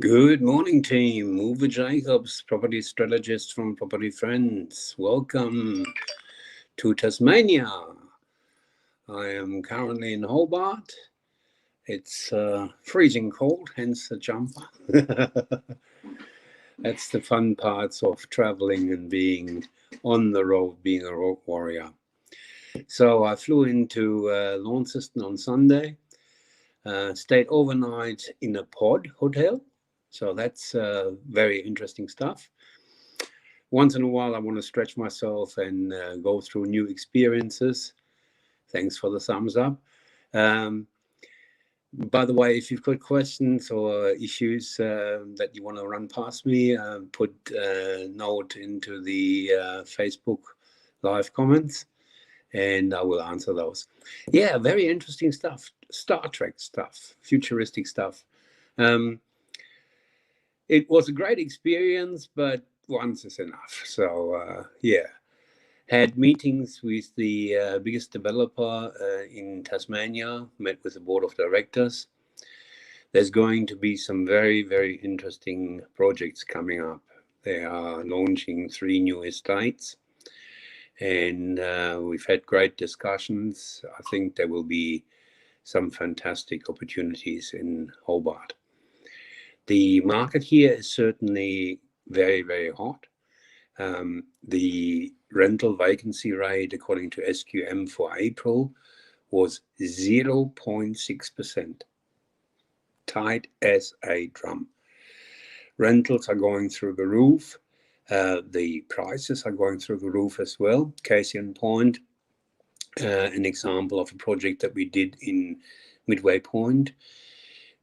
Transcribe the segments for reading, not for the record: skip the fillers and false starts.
Good morning, team. Uwe Jacobs, property strategist from Property Friends. Welcome to Tasmania. I am currently in Hobart. It's freezing cold, hence the jumper. That's the fun parts of traveling and being on the road, being a road warrior. So I flew into Launceston on Sunday, stayed overnight in a pod hotel. So that's very interesting stuff. Once in a while, I want to stretch myself and go through new experiences. Thanks for the thumbs up. By the way, if you've got questions or issues that you want to run past me, put a note into the Facebook live comments and I will answer those. Yeah, very interesting stuff. Star Trek stuff, futuristic stuff. It was a great experience, but once is enough. So, had meetings with the biggest developer in Tasmania, met with the board of directors. There's going to be some very, very interesting projects coming up. They are launching 3 new estates, and we've had great discussions. I think there will be some fantastic opportunities in Hobart. The market here is certainly very, very hot. The rental vacancy rate, according to SQM for April, was 0.6%, tight as a drum. Rentals are going through the roof. The prices are going through the roof as well. Case in point, an example of a project that we did in Midway Point.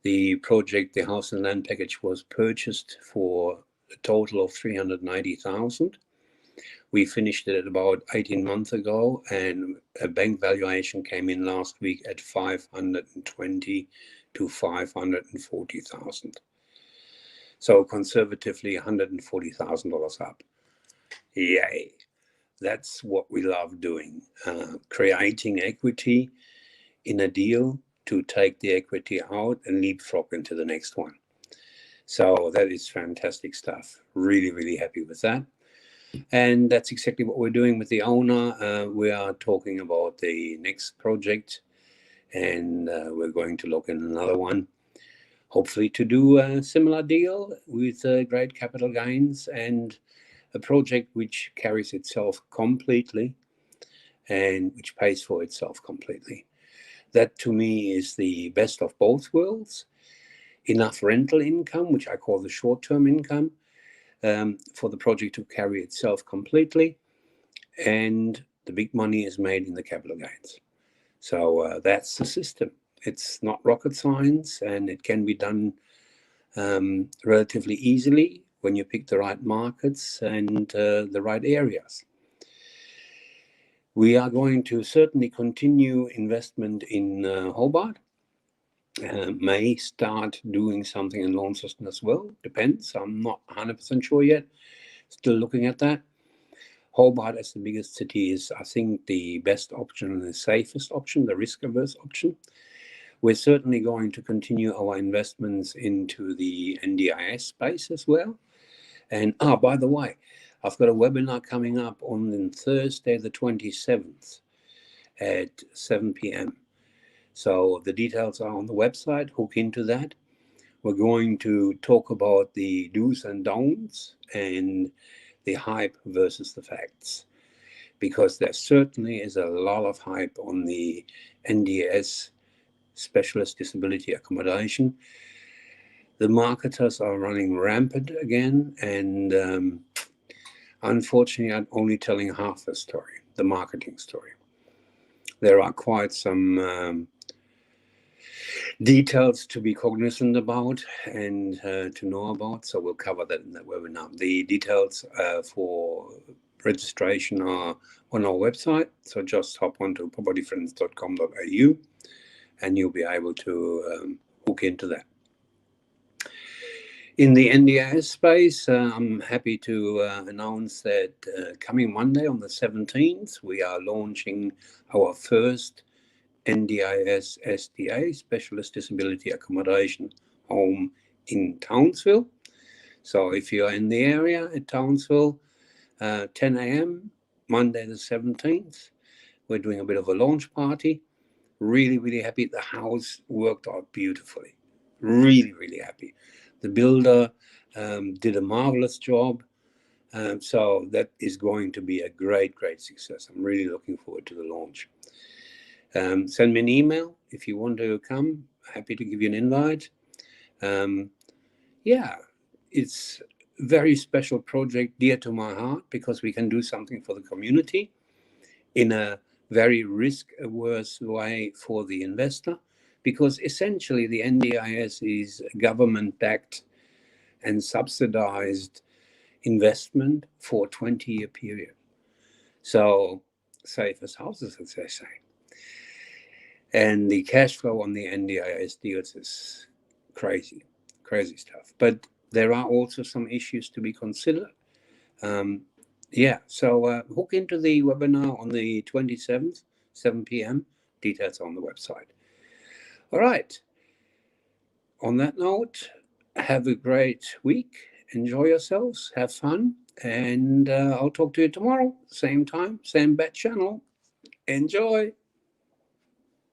The project, the house and land package, was purchased for a total of 390,000. We finished it about 18 months ago, and a bank valuation came in last week at 520 to 540,000. So conservatively, $140,000 up. Yay! That's what we love doing, creating equity in a deal to take the equity out and leapfrog into the next one. So that is fantastic stuff. Really, really happy with that. And that's exactly what we're doing with the owner. We are talking about the next project, and we're going to look in another one, hopefully to do a similar deal with great capital gains and a project which carries itself completely and which pays for itself completely. That to me is the best of both worlds. Enough rental income, which I call the short-term income, for the project to carry itself completely, and the big money is made in the capital gains. So that's the system. It's not rocket science, and it can be done relatively easily when you pick the right markets and the right areas. We are going to certainly continue investment in Hobart. May start doing something in Launceston as well. Depends. I'm not 100% sure yet. Still looking at that. Hobart as the biggest city is, I think, the best option and the safest option, the risk-averse option. We're certainly going to continue our investments into the NDIS space as well. And by the way, I've got a webinar coming up on Thursday, the 27th at 7 p.m. So the details are on the website. Hook into that. We're going to talk about the do's and don'ts and the hype versus the facts, because there certainly is a lot of hype on the NDS, specialist disability accommodation. The marketers are running rampant again, and unfortunately, I'm only telling half the story, the marketing story. There are quite some details to be cognizant about and to know about, so we'll cover that in that webinar. The details for registration are on our website, so just hop onto propertyfriends.com.au and you'll be able to hook into that. In the NDIS space, I'm happy to announce that coming Monday on the 17th, we are launching our first NDIS SDA, Specialist Disability Accommodation, home in Townsville. So if you're in the area at Townsville, 10 a.m., Monday the 17th, we're doing a bit of a launch party. Really, really happy. The house worked out beautifully. Really, really happy. The builder did a marvelous job. So that is going to be a great, great success. I'm really looking forward to the launch. Send me an email if you want to come. Happy to give you an invite. Yeah, it's a very special project, dear to my heart, because we can do something for the community in a very risk-averse way for the investor, because essentially the NDIS is government-backed and subsidized investment for a 20-year period. So safe as houses, as they say. And the cash flow on the NDIS deals is crazy, crazy stuff. But there are also some issues to be considered. So hook into the webinar on the 27th, 7 p.m. Details on the website. All right. On that note, have a great week. Enjoy yourselves. Have fun. And I'll talk to you tomorrow. Same time, same bat channel. Enjoy.